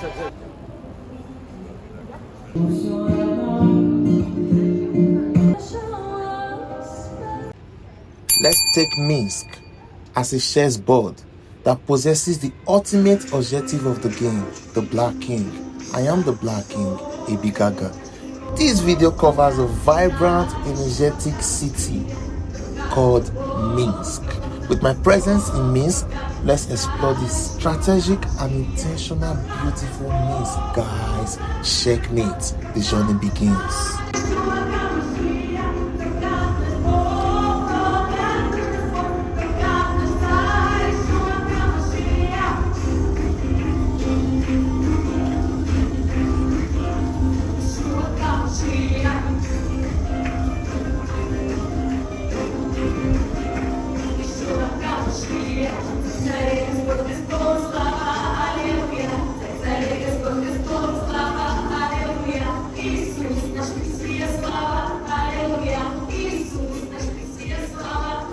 Let's take Minsk as a chessboard that possesses the ultimate objective of the game, the Black King. I am the Black King, AB Gaga. This video covers a vibrant, energetic city called Minsk. With my presence in Minsk, let's explore the strategic and intentional, beautiful Minsk. Guys, checkmate. The journey begins.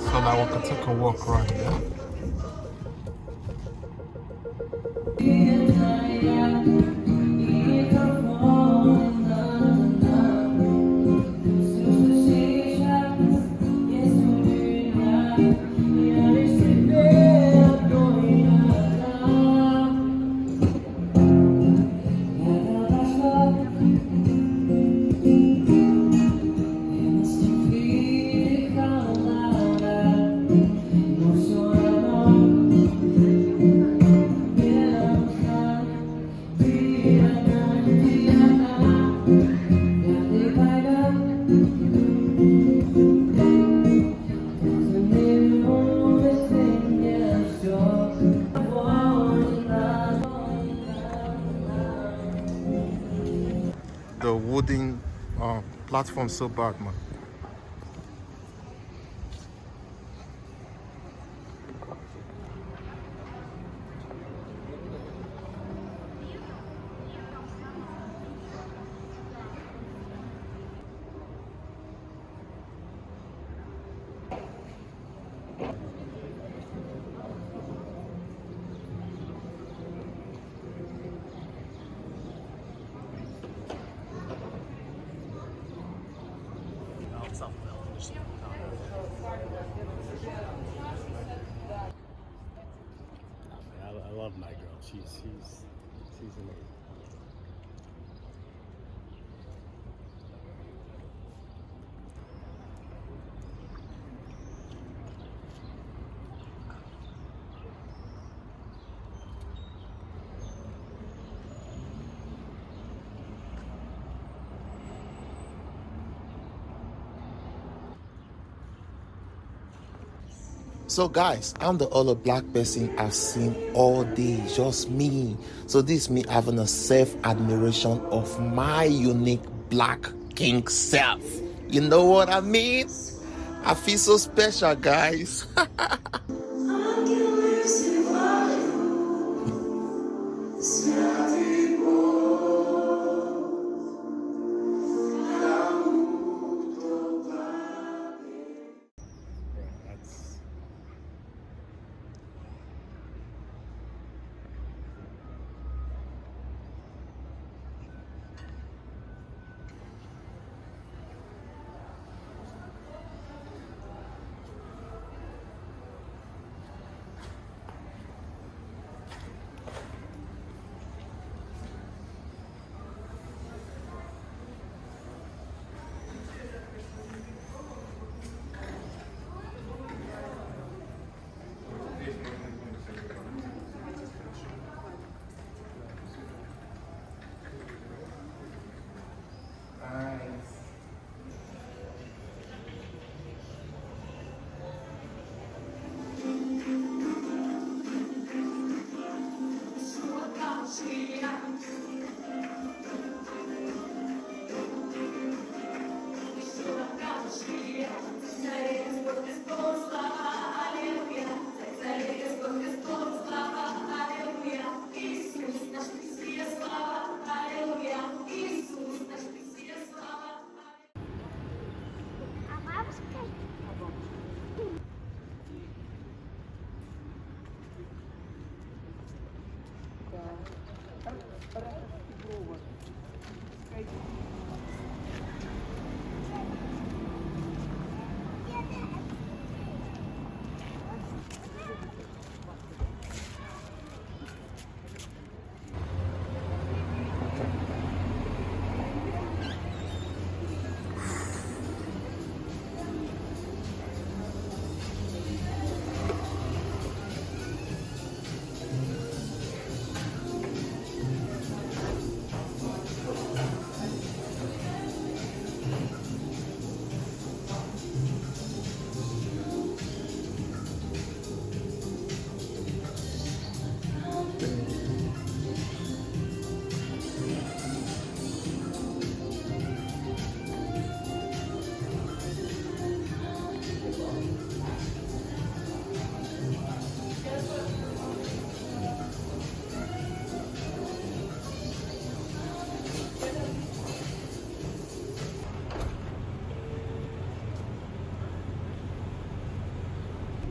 So now we can take a walk around here. The wooden platform so bad, man. I love my girl. She's amazing. So guys, I'm the only black person I've seen all day, just me. So this is me having a self-admiration of my unique Black King self. You know what I mean? I feel so special, guys.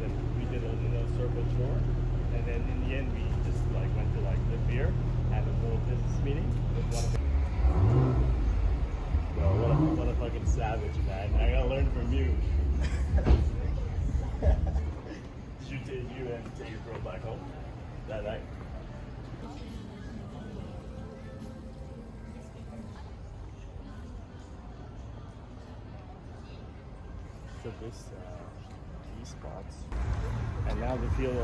Then we did a circle tour, and then in the end we just like went to like the beer and a little business meeting with one of the. Bro, what a fucking savage, man! I gotta learn from you. Did you and take your girl back home that night? So this these spots, and now they feel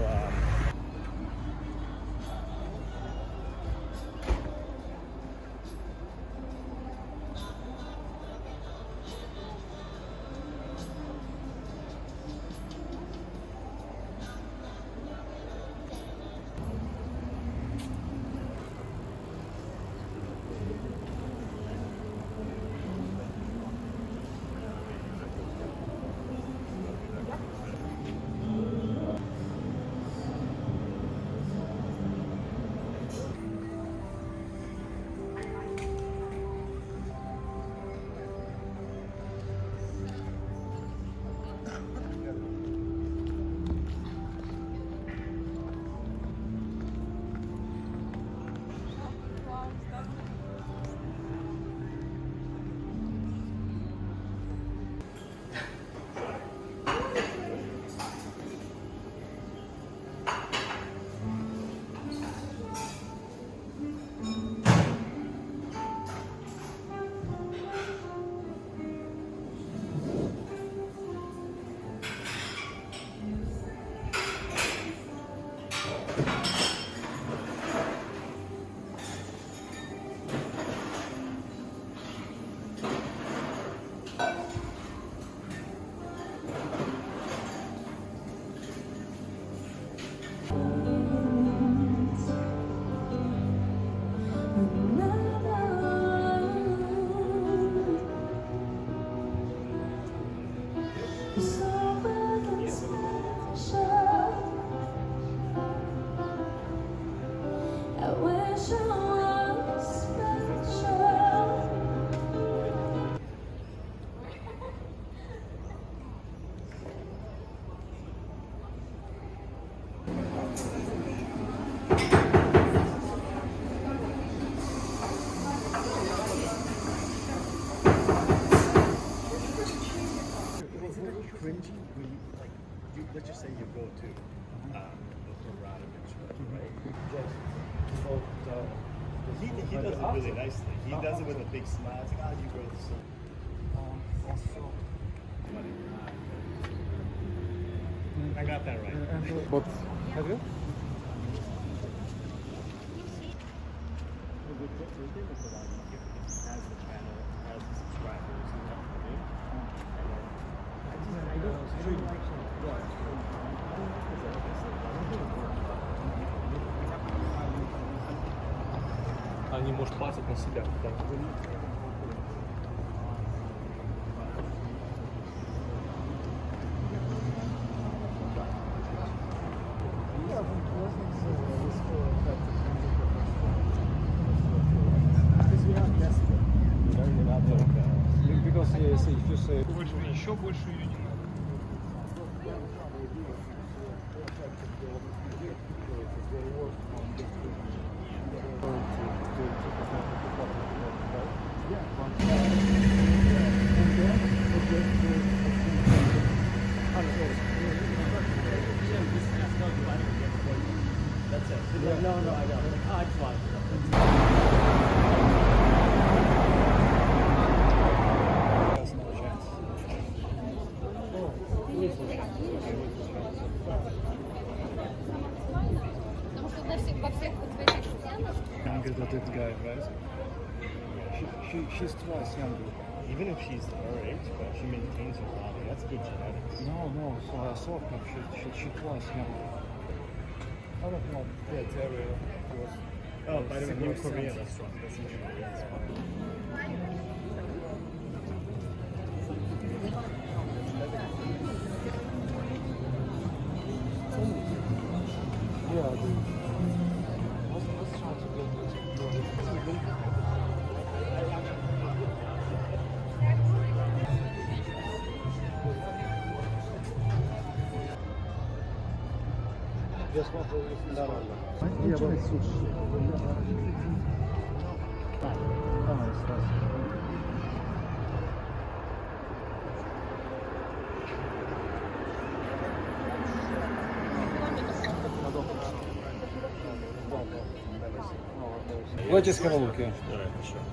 cringy when you like let's just say you go to the Radovic, right? He does it really nicely. He does it with a big smile. It's like, oh, you go to so. I got that right. But have you? Has the channel, has the subscribers, you know what I mean? Они, может, платят на себя. Еще больше ее не надо. Thank you. No, I don't. I just watched it. Потому что во всех вот в этих стенах. Younger than that guy, right? She's twice younger. Even if she's her age, but she maintains her body, that's good genetics. No, so I saw her. She twice younger. I don't know that area was. Oh, by the way, New Korea restaurant. That's in Korea. Yeah, I do. Let's try to get this. Just want to listen. Yeah, but it's sushi. Let's have a look, yeah. Alright, sure.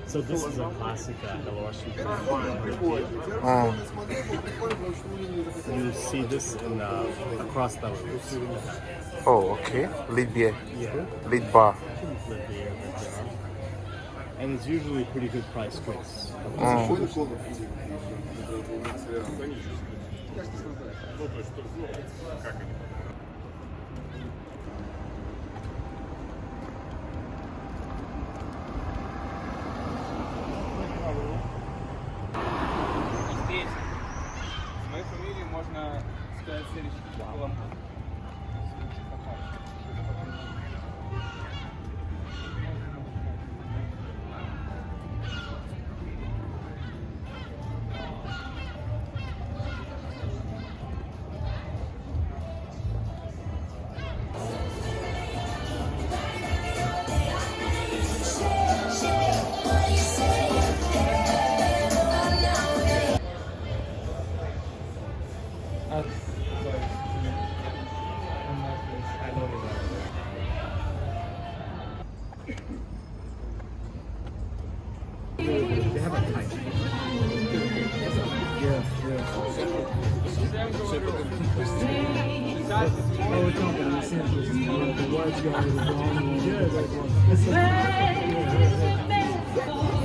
So this is a classic Belarusian food. You see this in across Belarus. Oh, okay. Libya. Yeah. Lidba. Live here. And it's usually pretty good price choice. Здесь с моей фамилией можно сказать следующий колом. The white guy with the blonde one.